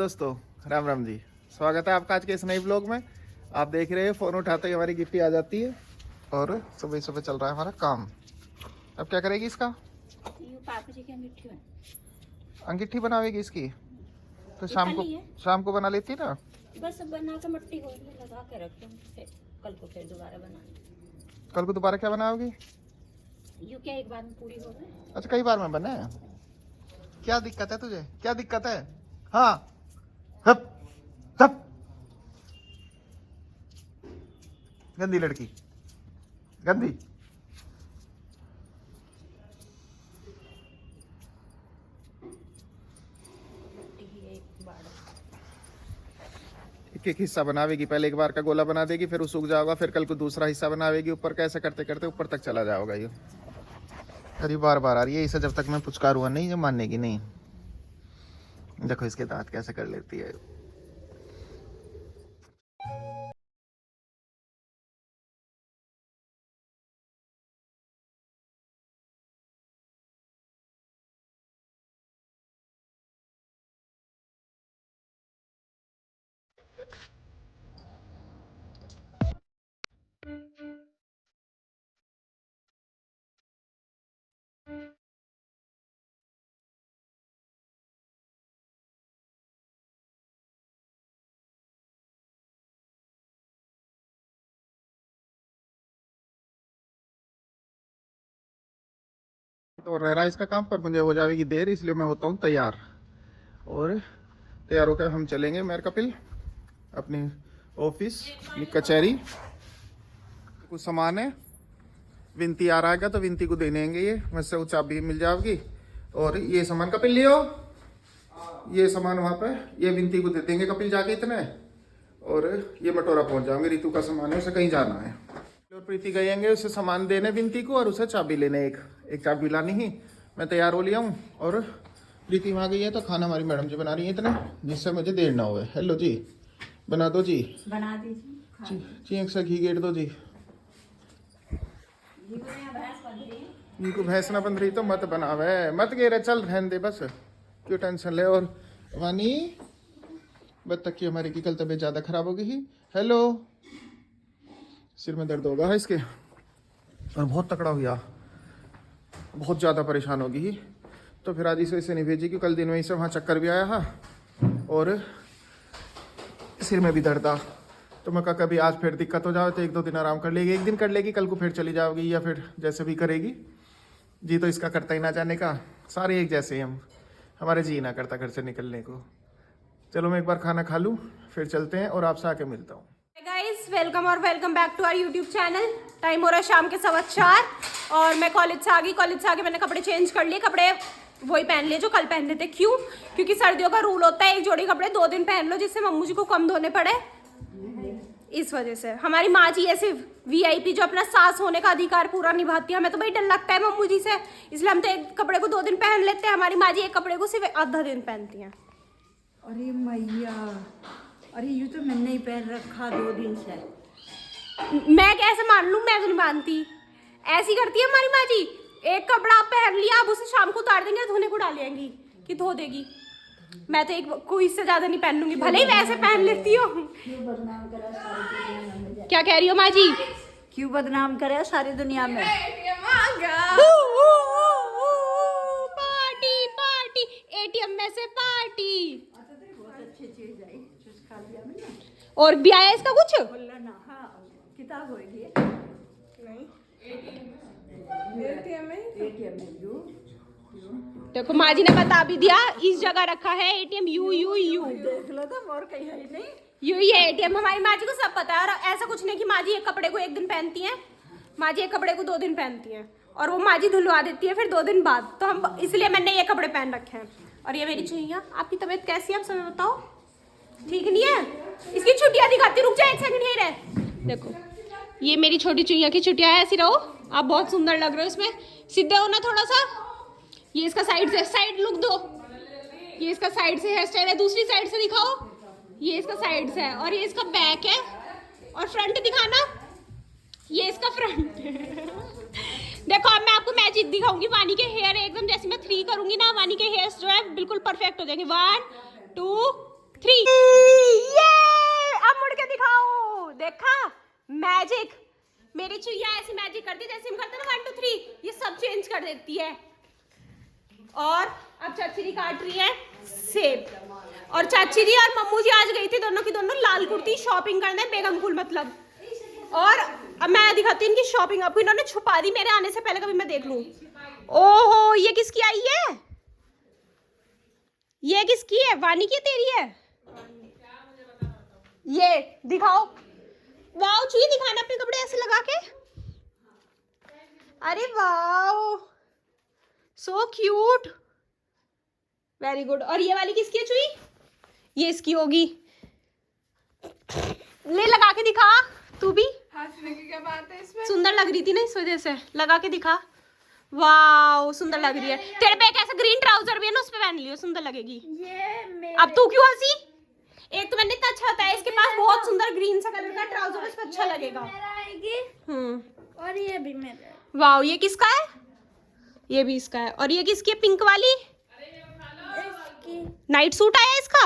दोस्तों, राम राम जी। स्वागत है आपका आज के इस नए ब्लॉग में। आप देख रहे हैं फोन उठाते ही हमारी गिफ्टी आ जाती है और सुबह सुबह चल रहा है हमारा काम। अब क्या करेगी इसका? पापा जी की अंगूठी अंगीठी बनावेगी इसकी, तो शाम को बना लेती ना। बस बना के मट्टी को लगा के रख दूं, कल को फिर दोबारा बनाना। कल को दोबारा क्या बनाओगी? यूं क्या एक बार में पूरी हो गई? अच्छा, कई बार में बने। क्या दिक्कत है तुझे? क्या दिक्कत है? हाँ, हप हप। गंदी लड़की, गंदी। एक हिस्सा बनावेगी, पहले एक बार का गोला बना देगी, फिर वो सूख जाएगा, फिर कल को दूसरा हिस्सा बनावेगी ऊपर का। ऐसा करते करते ऊपर तक चला जाएगा ये। अरे बार बार आ रही है इसे, जब तक मैं पुचकारूंगा नहीं, जो मानेगी नहीं। देखो इसके दांत कैसे कर लेती है। तो रह रहा है इसका काम, पर मुझे हो जाएगी देर, इसलिए मैं होता हूँ तैयार। और तैयार होकर हम चलेंगे मेयर कपिल अपनी ऑफिस, अपनी कचहरी। कुछ सामान है, विनती आ रहा है तो विनती को देने आएंगे। ये मुझसे वो चाबी मिल जाएगी। और ये सामान कपिल लियो, ये सामान वहाँ पे ये विनती को दे देंगे कपिल जाके इतने। और ये मटोरा पहुँच जाएंगे, रितु का सामान है, उसे कहीं जाना है। और प्रीति गएंगे उसे सामान देने विनती को, और उसे चाबी लेने। एक चाबी लानी ही। मैं तैयार हो लिया हूँ और प्रीति वहाँ गई है, तो खाना हमारी मैडम जी बना रही है इतना, जिससे मुझे देर ना हो। हेलो जी, बना दो जी, बना दीजिए जी। एक सा घी गेट दो जी। घी को भैंस ना बन रही तो मत बनावे, मत गेरे, चल रहने दे बस, क्यों टेंशन ले। और वानी बत्तख की हमारी की कल तबीयत ज़्यादा खराब हो गई ही। हेलो, सिर में दर्द होगा इसके, और बहुत तकड़ा हुआ, बहुत ज़्यादा परेशान होगी ही। तो फिर आज इस वजह से नहीं भेजी कि कल दिन में इसे वहाँ चक्कर भी आया है और सिर में भी दर्द था। तो मैं कहा कभी आज फिर दिक्कत हो जाए तो एक दो दिन आराम कर लेगी, एक दिन कर लेगी, कल को फिर चली जाओगी या फिर जैसे भी करेगी। जी तो इसका करता ही ना जाने का, सारे एक जैसे ही हम, हमारे जी ना करता घर से निकलने को। चलो मैं एक बार खाना खा लूँ, फिर चलते हैं और आपसे आके मिलता हूँ। गाइस वेलकम और welcome back to our YouTube channel. Time हो रहा है शाम के 4:15 और मैं कॉलेज से आ गई। कॉलेज से आके मैंने कपड़े चेंज कर लिए, कपड़े वही पहन लिए जो कल पहनते थे। क्यों? क्योंकि सर्दियों का रूल होता है एक जोड़ी कपड़े 2 दिन पहन लो, जिससे मम्मू जी को कम धोने पड़े। इस वजह से हमारी माँ जी ऐसे VIP जो अपना सास होने का अधिकार पूरा निभाती है। हमें तो भाई डर लगता है मम्मू जी से, इसलिए हम तो एक कपड़े को 2 दिन पहन लेते हैं। हमारी माँ जी एक कपड़े को सिर्फ आधा दिन पहनती हैं। अरे मैया, अरे ये तो मैंने ही पहन रखा 2 दिन से। मैं कैसे मान लूं? मैं तो नहीं मानती। ऐसी करती है हमारी माँ जी, एक कपड़ा आप पहन लिया, अब उसे शाम को उतार देंगे, धोने को डाल देंगी कि धो देगी। मैं तो एक कोई इससे ज्यादा नहीं पहन लूंगी, भले ही वैसे पहन लेती हूँ। क्या कह रही हो माँ जी? क्यों बदनाम करे सारी दुनिया में? पार्टी पार्टी, ATM में से पार्टी। बहुत अच्छी चीज आई, खा लिया मैंने। और भी आया इसका कुछ? ना हाँ, किताब होगी नहीं, ATM में यू। देखो माँ जी ने बता भी दिया, इस जगह रखा है ATM। यू यू यू देख लो तो और कहीं है ही नहीं। यू ये ATM। हमारी माँ जी को सब पता है। और ऐसा कुछ नहीं कि माँ जी एक कपड़े को 1 दिन पहनती हैं, माँ जी एक कपड़े को 2 दिन पहनती हैं, और वो माँ जी धुलवा देती है फिर 2 दिन बाद। तो हम इसलिए मैंने ये कपड़े पहन रखे हैं। और ये मेरी चुईया। आपकी तबीयत कैसी है आप समय बताओ? ठीक नहीं है? इसकी छुट्टियां दिखाती, रुक जाए 1 सेकंड यही रहे। देखो ये मेरी छोटी चुईया की छुट्टियां है। ऐसी रहो, आप बहुत सुंदर लग रहे हो इसमें, सीधे हो ना थोड़ा सा। ये इसका साइड लुक दो, ये इसका साइड से हेयर स्टाइल है, दूसरी साइड से दिखाओ। ये इसका साइड से है और ये इसका बैक है। और फ्रंट दिखाना, ये इसका फ्रंट है। देखो अब मैं आपको मैजिक दिखाऊंगी। वानी के हेयर एकदम जैसे मैं 3 करूंगी ना, वानी के हेयर्स जो है बिल्कुल परफेक्ट हो जाएंगे। 1 2 3। ये अब मुड़ के दिखाओ, देखा मैजिक। मेरी चुईया ऐसी मैजिक करती जैसे हम करते ना 1 2 3, ये सब चेंज कर देती है। और अब चाची जी काट रही है सेब। और चाची जी और मम्मू जी आज गई थी दोनों की दोनों लाल कुर्ती शॉपिंग करने बेगमपुर मतलब। और अब मैं दिखाती हूँ इनकी शॉपिंग, आपको इन्होंने छुपा दी मेरे आने से पहले, कभी मैं देख लूं। ओहो ये किसकी आई है? ये किसकी है? वानी की तेरी है? ये दिखाओ। वाओ चुई दिखाना अपने कपड़े ऐसे लगा के। अरे wow so cute, very good. और ये वाली किसकी है चुई? ये इसकी होगी। ले लगा के दिखा तू भी। हंसने की क्या बात है इसमें? सुंदर लग रही थी ना इस वजह से, लगा के दिखा। वाओ सुंदर लग रही है। तेरे पे एक ऐसा ग्रीन ट्राउजर भी है ना, उस पे पहन लियो, सुंदर लगेगी। ये अब तू क्यों हंसी? एक तो मैंने इतना अच्छा बताया, इसके पास बहुत सुंदर ग्रीन सा कलर का ट्राउजर, इस पे अच्छा लगेगा। मेरा आएगी और ये भी मेरा। वाओ ये किसका है? ये भी इसका है। और ये किसकी है? पिंक वाली नाइट सूट आया इसका।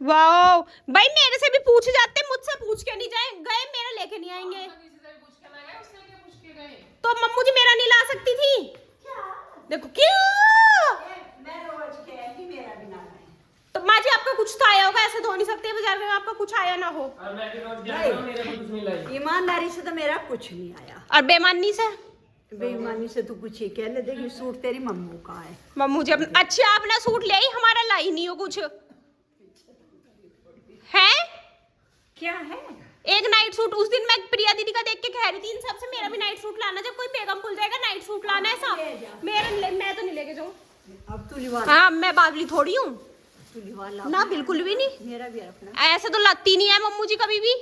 वाओ भाई मेरे से भी पूछ जाते, मुझसे पूछ के नहीं जाए गए, मेरा लेके नहीं आएंगे। तो मम्मू जी मेरा नहीं ला सकती थी? देखो क्या तो माँ जी आपका कुछ तो आया होगा, ऐसे तो हो नहीं सकते बाजार में आपका कुछ आया ना हो। ईमानदारी से तो मेरा कुछ नहीं आया, और बेईमानी से? बेईमानी से तू कुछ ही कह ले। देखिए सूट तेरी मम्मू का है। मम्मू जी अपना अच्छा अपना सूट ले आई, हमारा लाई नहीं हो कुछ है। क्या है? एक नाइट सूट उस दिन मैं प्रिया दीदी का देख के कह रही थी इन सबसे मेरा भी नाइट सूट लाना, जब कोई बेगम खुल जाएगा नाइट सूट लाना ऐसा मेरा मैं तो नहीं लेके जाऊँ। अब तू लिवा, हाँ मैं बावली थोड़ी हूँ तू लिवा ला। ना बिल्कुल भी नहीं, मेरा भी अपना ऐसे तो लाती नहीं है मम्मू जी कभी भी।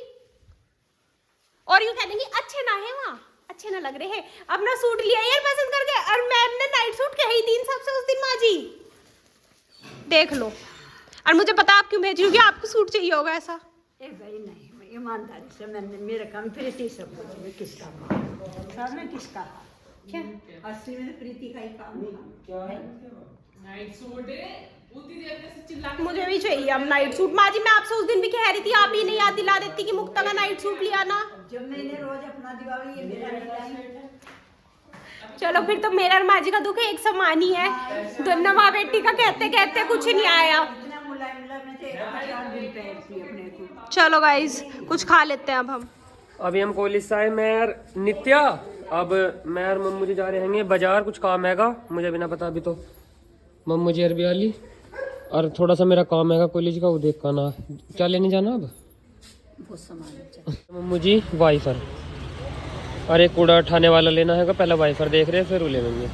और यूँ कह देंगी अच्छे ना है वहाँ, अच्छे ना लग रहे हैं। अपना सूट लिया यार पसंद करके, और मैम ने नाइट सूट कही थी इन सबसे उस दिन माँ जी, देख लो। और मुझे पता आप क्यों भेज रही होगी, आपको सूट चाहिए होगा ऐसा। ए भाई नहीं, ईमानदारी से मैंने मेरा काम प्रीति सब में किसका काम सब में किसका क्या असली में प्रीति का ही काम है। मुझे भी चाहिए अब नाइट सूट। माँ जी मैं आपसे उस दिन भी कह रही थी, आप ही नहीं याद दिला देती कि मुक्ता का नाइट सूट लिया ना। जब मैंने रोज अपना दिवाली ये मेरा नहीं। चलो फिर तो मेरा और माँ जी का दुख एक समान ही है, दोनों माँ बेटी का कहते कहते कुछ नहीं आया। इतना मुलायम मुलायम में थे 4 दिन पहनती अपने को। चलो गाइस कुछ खा लेते हैं अब हम। अभी हम कॉलेज से आए, मैं और नित्या। अब मैं और मम्मू जी जा रहे हैं बाजार, कुछ काम हैगा मुझे भी ना पता अभी तो। मम्मू जी अरबी वाली और थोड़ा सा मेरा काम हैगा कॉलेज का, वो देख का ना क्या लेने जाना अब। बहुत सामान चाहिए। मम्मू जी वाइफर और एक कूड़ा उठाने वाला लेना हैगा, पहले वाइफर देख रहे हैं फिर वो ले लेंगे।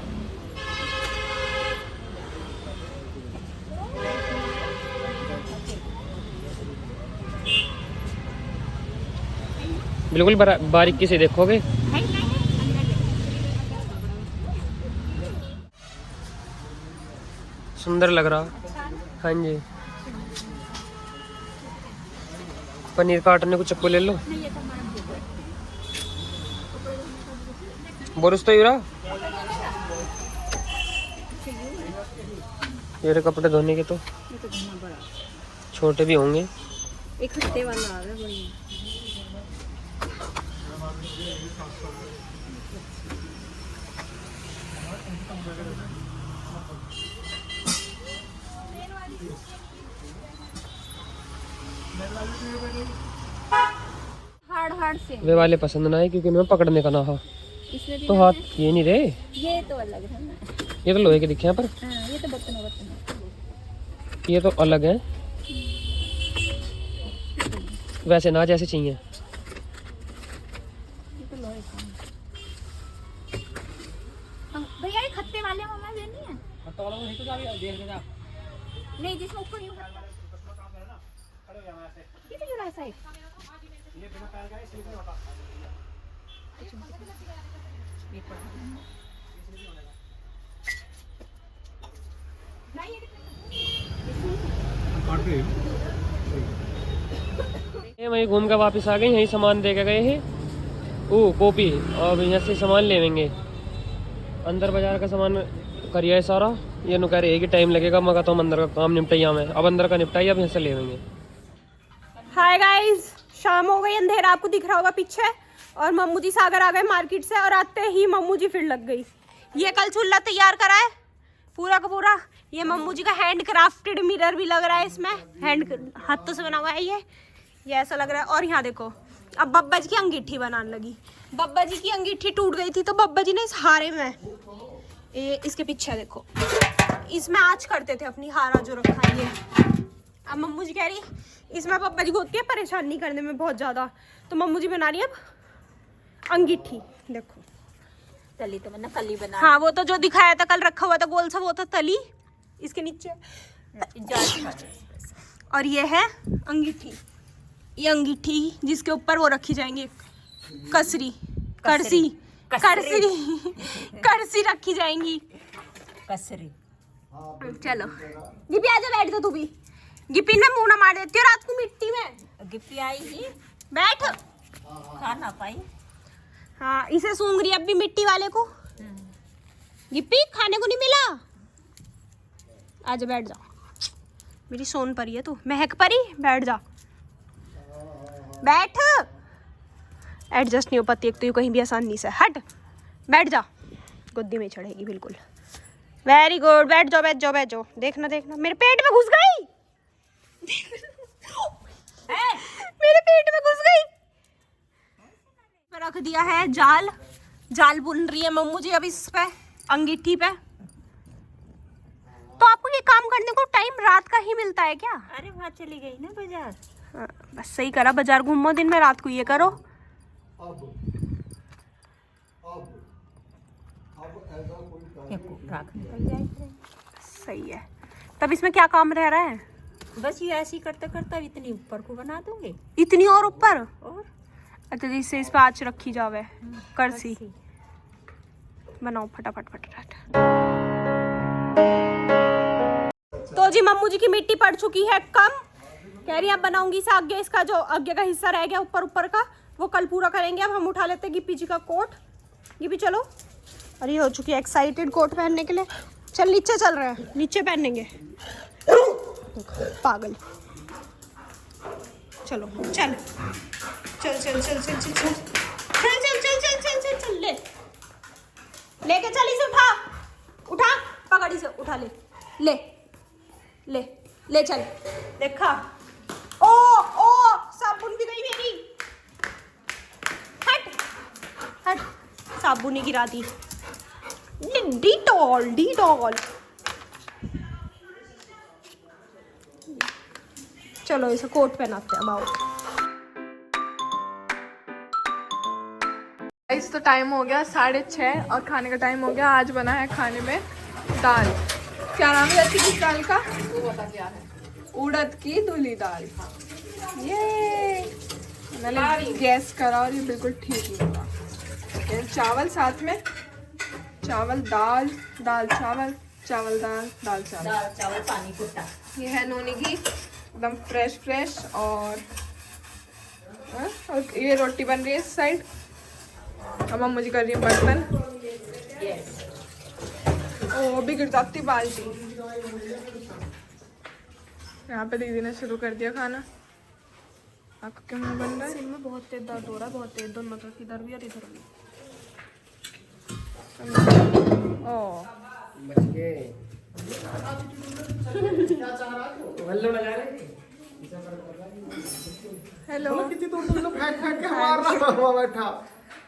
बिल्कुल बारीकी से देखोगे। सुंदर लग रहा। हाँ जी पनीर काटने को चप्पू ले लो। बोरुस तो यूरा ये कपड़े धोने के तो छोटे भी होंगे। एक हफ्ते वाला आ रहा है बढ़िया। हार्ड से वे वाले पसंद ना है क्योंकि उनमें पकड़ने का ना हो, इसमें तो हाथ ये नहीं रहे। ये तो अलग है ना। ये तो लोहे के दिखे हैं पर हाँ, ये तो बर्तन ये तो अलग है, वैसे ना जैसे चाहिए। ये तो लोहे का है। हाँ, भैया ये खत्ते वाले मम्मा लेनी है? नहीं जिसमें ऊपर यूं ये तो जुड़ा सा है। वहीं घूम कर वापस आ गए, यहीं सामान दे के गए हैं। ओ कॉपी, अब यहाँ से सामान ले लेंगे। अंदर बाजार का सामान करिए सारा। ये नु कह रही है कि टाइम लगेगा, मगर तो हम अंदर का काम निपटाइया में, अब अंदर का निपटाइए, अब यहाँ से ले लेंगे। हाय गाइस, शाम हो गई, अंधेरा आपको दिख रहा होगा पीछे। और मम्मू जी सागर आ गए मार्केट से, और आते ही मम्मू जी फिर लग गई। ये कल चूल्हा तैयार करा है पूरा का पूरा। ये मम्मू जी का हैंड क्राफ्टेड मिरर भी लग रहा है इसमें, हैंड हाथों से बना हुआ है ये ऐसा लग रहा है। और यहाँ देखो, अब बब्बा जी की अंगीठी बनाने लगी। बब्बा जी की अंगीठी टूट गई थी, तो बब्बा जी ने इस हारे में, इसके पीछे देखो, इसमें आज करते थे अपनी हारा जो रखा है ये। अब मम्मू जी कह रही इसमें बब्बा जी को होती है परेशानी करने में बहुत ज़्यादा, तो मम्मू जी बना रही है अब अंगीठी। देखो तली तो मैंने कल ही बना। हाँ, वो तो जो दिखाया था कल रखा हुआ था गोल सा, वो था तली, इसके नीचे। और ये है अंगीठी, ये अंगीठी जिसके ऊपर वो रखी जाएंगी करसी रखी जाएंगी। कसरी। चलो गिपी आजा, बैठ जा तू भी। गिपी में मुंह ना मार देती हो रात को मिट्टी में। गिप्पी आई ही बैठ। खा ना पाई। हाँ, इसे सूंघ रही है अब भी मिट्टी वाले को। गिप्पी खाने को नहीं मिला, आजा बैठ जा। मेरी सोन परी है तू, महक परी, बैठ जा, बैठ। एडजस्ट नहीं हो पाती एक तो ये कहीं भी आसानी से, हट बैठ जा, गोदी में चढ़ेगी बिल्कुल। वेरी गुड, बैठ जाओ बैठ जाओ बैठ जाओ। देखना देखना, मेरे पेट में घुस गई मेरे पेट में घुस गई। रख दिया है जाल, जाल बुन रही है मम्मू जी अब इस पे अंगीठी पे। तो आपको ये काम करने को टाइम रात का ही मिलता है क्या? अरे वहाँ चली गई ना बाजार। हाँ, बस सही करा, बाजार घूमो दिन में, रात को ये करो। सही है। तब इसमें क्या काम रह रहा है? बस ये ऐसे ही करते करते अब इतनी ऊपर को बना दूंगी। इतनी और ऊपर? और अच्छा, जिससे इस पे आँच रखी जावे, करसी बनाओ फटाफट फटाफट। तो जी मम्मू जी की मिट्टी पड़ चुकी है कम, कह रही है अब बनाऊंगी इसे आगे, इसका जो आगे का हिस्सा रह गया ऊपर ऊपर का वो कल पूरा करेंगे। अब हम उठा लेते हैं गिप्पी जी का कोट। गिप्पी चलो। अरे हो चुकी है एक्साइटेड कोट पहनने के लिए। चल नीचे चल रहे हैं, नीचे पहनेंगे। पागल। चलो चल चल चल चल चल चल चल चल चल चल चल चल चल चल ले लेके चल, इसे उठा उठा, पकड़ इसे, उठा ले ले ले ले चल। देखा, ओ ओ साबुन भी गई मेरी। हट हट, साबुन ही गिरा दी। Dettol Dettol. चलो इसे कोट पहनाते हैं। बाओ इस तो टाइम हो गया 6:30 और खाने का टाइम हो गया। आज बना है खाने में दाल। क्या नाम है किस दाल का? वो बता क्या है? उड़द की धुली दाल। ये मैंने गैस करा और ये बिल्कुल ठीक निकला। ये चावल साथ में, चावल दाल, दाल चावल, चावल दाल, दाल चावल। दाल चावल पानी कुट्टा। ये है नूनी घी, एकदम फ्रेश फ्रेश। और ये रोटी बन रही है इस साइड। अब हम मुझे कर रही है बर्तन। ओ बिगड़ जाती बाल्टी। यहाँ पे दीदी ने शुरू कर दिया खाना। आपका क्या मुँह बन रहा है? सिर में बहुत तेज दर्द हो रहा है, बहुत तेज, दोनों तरफ, इधर भी और इधर भी। ओ हेलो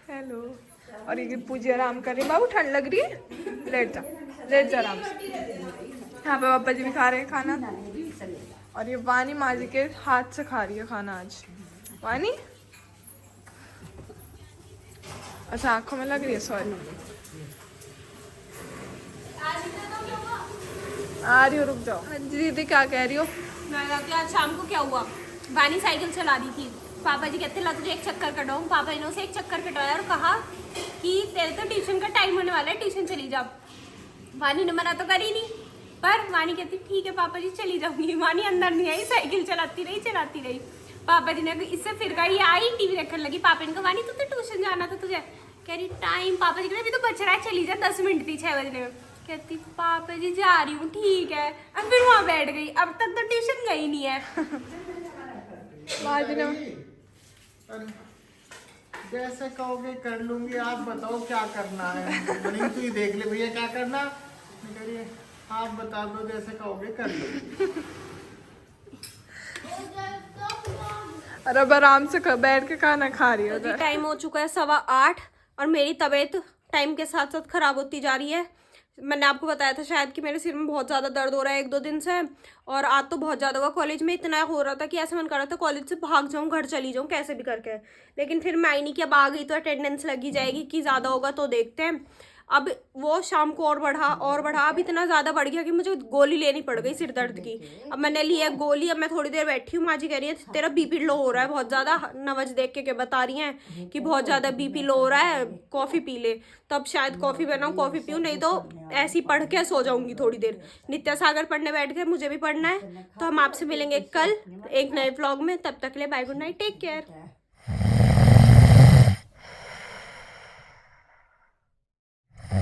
हेलो। और ये पूजी आराम कर रही है। बाबू ठंड लग रही है, लेट जा आराम से। यहाँ पे पापा जी भी खा रहे हैं खाना। और ये वानी माँ जी के हाथ से खा रही है खाना आज। वानी अच्छा आंखों में लग रही है, सॉरी। आ रही हो, रुक जाओ। हाँ जी दीदी क्या कह रही हो? मैं कहती आज शाम को क्या हुआ, वानी साइकिल चला रही थी। पापा जी कहते ला तुझे एक चक्कर कटवाऊं। पापा जी ने उसे एक चक्कर कटवाया और कहा कि तेरे तो ट्यूशन का टाइम होने वाला है, ट्यूशन चली जा। वानी ने मना तो करी नहीं, पर वानी कहती ठीक है पापा जी चली जाऊंगी। वानी अंदर नहीं आई, साइकिल चलाती रही। पापा जी ने इससे फिर गई, आई टीवी देखने लगी। पापा ने कहा वानी तू तो ट्यूशन जाना था तुझे। कह रही टाइम, पापा जी कहते अभी तो बच रहा है, चली जा, 10 मिनट थी 6 बजने में। कहती पापा जी जा रही हूँ, ठीक है। अब फिर वहाँ बैठ गई, अब तक तो ट्यूशन गई नहीं है। माजी ने अरे, जैसे कहोगे कर लूंगी, आप बताओ क्या करना है। मनीष तू ही देख ले भैया क्या करना। मैं कह रही है, आप बता दो जैसे कहोगे कर लूंगी। और अब आराम से बैठ के खाना खा रही है अभी उधर। टाइम हो चुका है 8:15 और मेरी तबीयत टाइम के साथ साथ खराब होती जा रही है। मैंने आपको बताया था शायद कि मेरे सिर में बहुत ज़्यादा दर्द हो रहा है 1-2 दिन से, और आज तो बहुत ज़्यादा हुआ। कॉलेज में इतना हो रहा था कि ऐसा मन कर रहा था कॉलेज से भाग जाऊँ, घर चली जाऊँ कैसे भी करके। लेकिन फिर मैं आई नहीं कि अब आ गई तो अटेंडेंस लगी जाएगी, कि ज़्यादा होगा तो देखते हैं। अब वो शाम को और बढ़ा, अब इतना ज़्यादा बढ़ गया कि मुझे गोली लेनी पड़ गई सिर दर्द की। अब मैंने लिया गोली, अब मैं थोड़ी देर बैठी हूँ। माँ जी कह रही है तेरा बीपी लो हो रहा है बहुत ज़्यादा, नवज देख के बता रही हैं कि बहुत ज़्यादा बीपी लो हो रहा है, कॉफ़ी पी ले। तब शायद कॉफ़ी बनाऊँ, कॉफ़ी पीऊँ, नहीं तो ऐसी पढ़ के सो जाऊँगी थोड़ी देर। नित्या सागर पढ़ने बैठ गए, मुझे भी पढ़ना है। तो हम आपसे मिलेंगे कल एक नए व्लॉग में। तब तक के लिए bye, good night, take care.